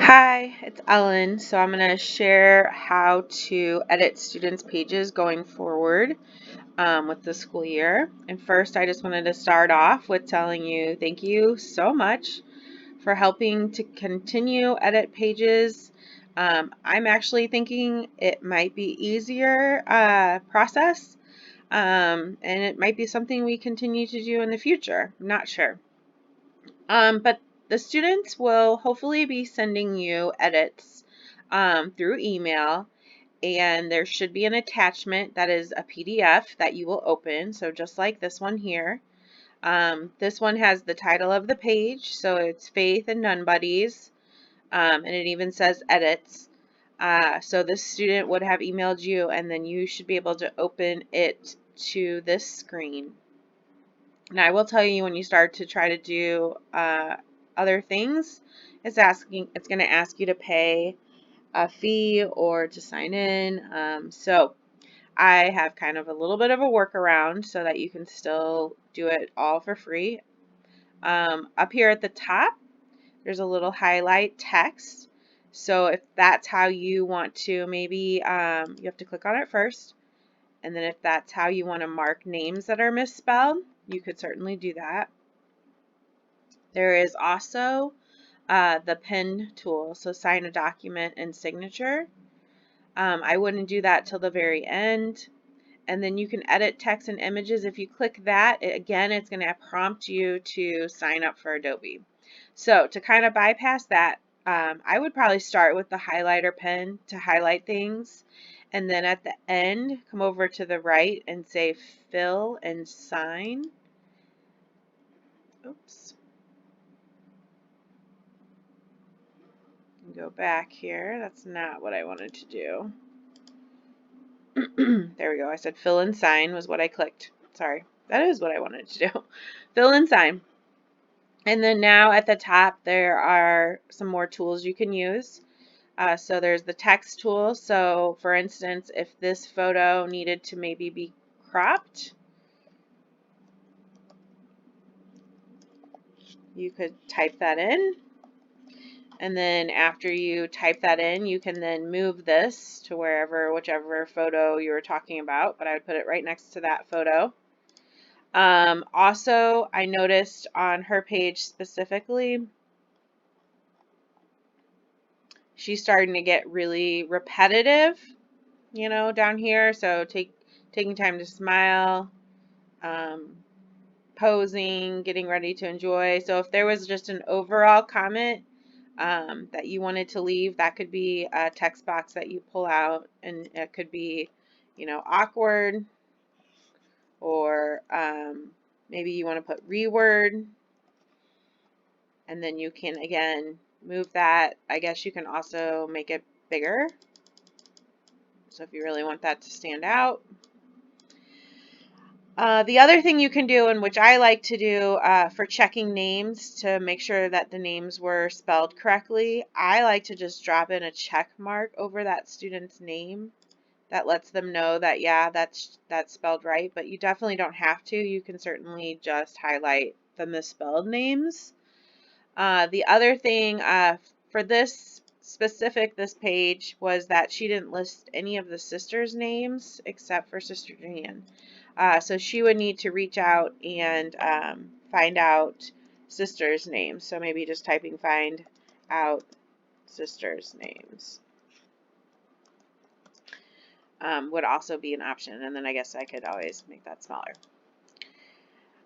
Hi, it's Ellen. So I'm going to share how to edit students' pages going forward with the school year. And first, I just wanted to start off with telling you thank you so much for helping to continue edit pages. I'm actually thinking it might be easier process, and it might be something we continue to do in the future. I'm not sure. But the students will hopefully be sending you edits through email, and there should be an attachment that is a PDF that you will open. So just like this one here. This one has the title of the page, so it's Faith and Nun Buddies, and it even says edits. So this student would have emailed you, and then you should be able to open it to this screen. And I will tell you, when you start to try to do other things, it's going to ask you to pay a fee or to sign in. So I have kind of a little bit of a workaround so that you can still do it all for free. Up here at the top, there's a little highlight text. So if that's how you want to, maybe you have to click on it first. And then if that's how you want to mark names that are misspelled, you could certainly do that. There is also the pen tool, so sign a document and signature. I wouldn't do that till the very end. And then you can edit text and images. If you click that, again, it's going to prompt you to sign up for Adobe. So to kind of bypass that, I would probably start with the highlighter pen to highlight things. And then at the end, come over to the right and say fill and sign. Oops. Go back here. That's not what I wanted to do. There we go. I said fill and sign was what I clicked. Sorry. That is what I wanted to do. Fill and sign. And then now at the top, there are some more tools you can use. So there's the text tool. So for instance, if this photo needed to maybe be cropped, you could type that in. And then after you type that in, you can then move this to whichever photo you were talking about, but I would put it right next to that photo. Also, I noticed on her page specifically, she's starting to get really repetitive, down here. So taking time to smile, posing, getting ready to enjoy. So if there was just an overall comment that you wanted to leave, that could be a text box that you pull out, and it could be, awkward, or maybe you want to put reword, and then you can again move that. I guess you can also make it bigger. So if you really want that to stand out. The other thing you can do, and which I like to do for checking names to make sure that the names were spelled correctly, I like to just drop in a check mark over that student's name. That lets them know that, yeah, that's spelled right, but you definitely don't have to. You can certainly just highlight the misspelled names. The other thing for this page was that she didn't list any of the sisters' names except for Sister Jan. So she would need to reach out and find out sisters' names. So maybe just typing find out sisters' names would also be an option. And then I guess I could always make that smaller.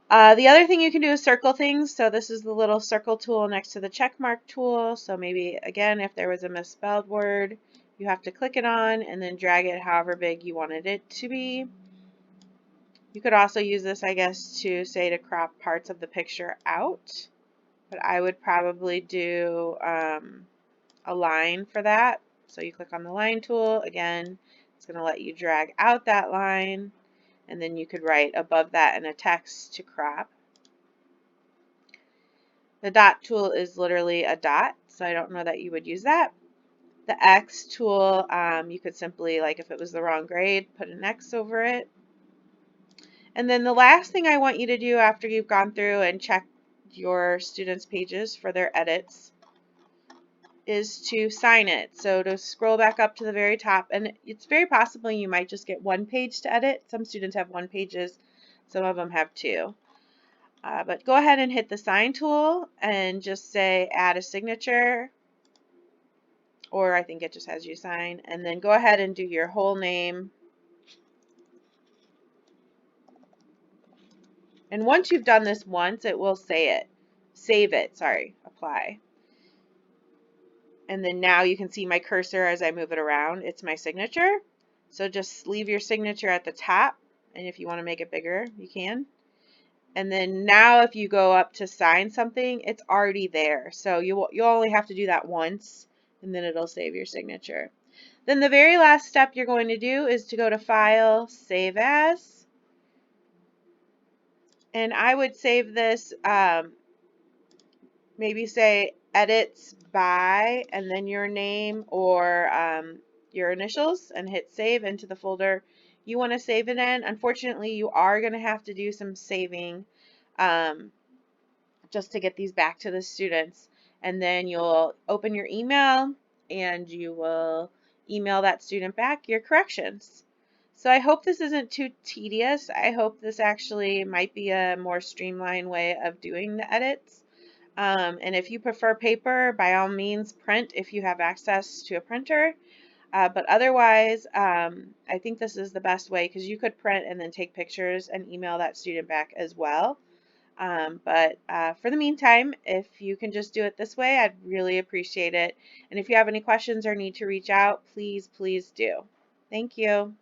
The other thing you can do is circle things. So this is the little circle tool next to the check mark tool. So maybe, again, if there was a misspelled word, you have to click it on and then drag it however big you wanted it to be. You could also use this, I guess, to say to crop parts of the picture out. But I would probably do a line for that. So you click on the line tool. Again, it's going to let you drag out that line. And then you could write above that in a text to crop. The dot tool is literally a dot, so I don't know that you would use that. The X tool, you could simply, like if it was the wrong grade, put an X over it. And then the last thing I want you to do after you've gone through and checked your students' pages for their edits is to sign it. So to scroll back up to the very top, and it's very possible you might just get one page to edit. Some students have one pages, some of them have two. But go ahead and hit the sign tool and just say add a signature, or I think it just has you sign, and then go ahead and do your whole name. And once you've done this once, it will save it, apply. And then now you can see my cursor as I move it around. It's my signature. So just leave your signature at the top, and if you want to make it bigger, you can. And then now if you go up to sign something, it's already there. So you'll only have to do that once, and then it'll save your signature. Then the very last step you're going to do is to go to File, Save As. And I would save this, maybe say edits by, and then your name or your initials, and hit save into the folder you want to save it in. Unfortunately, you are going to have to do some saving just to get these back to the students. And then you'll open your email and you will email that student back your corrections. So I hope this isn't too tedious. I hope this actually might be a more streamlined way of doing the edits. And if you prefer paper, by all means print if you have access to a printer. But otherwise, I think this is the best way, because you could print and then take pictures and email that student back as well. But for the meantime, if you can just do it this way, I'd really appreciate it. And if you have any questions or need to reach out, please do. Thank you.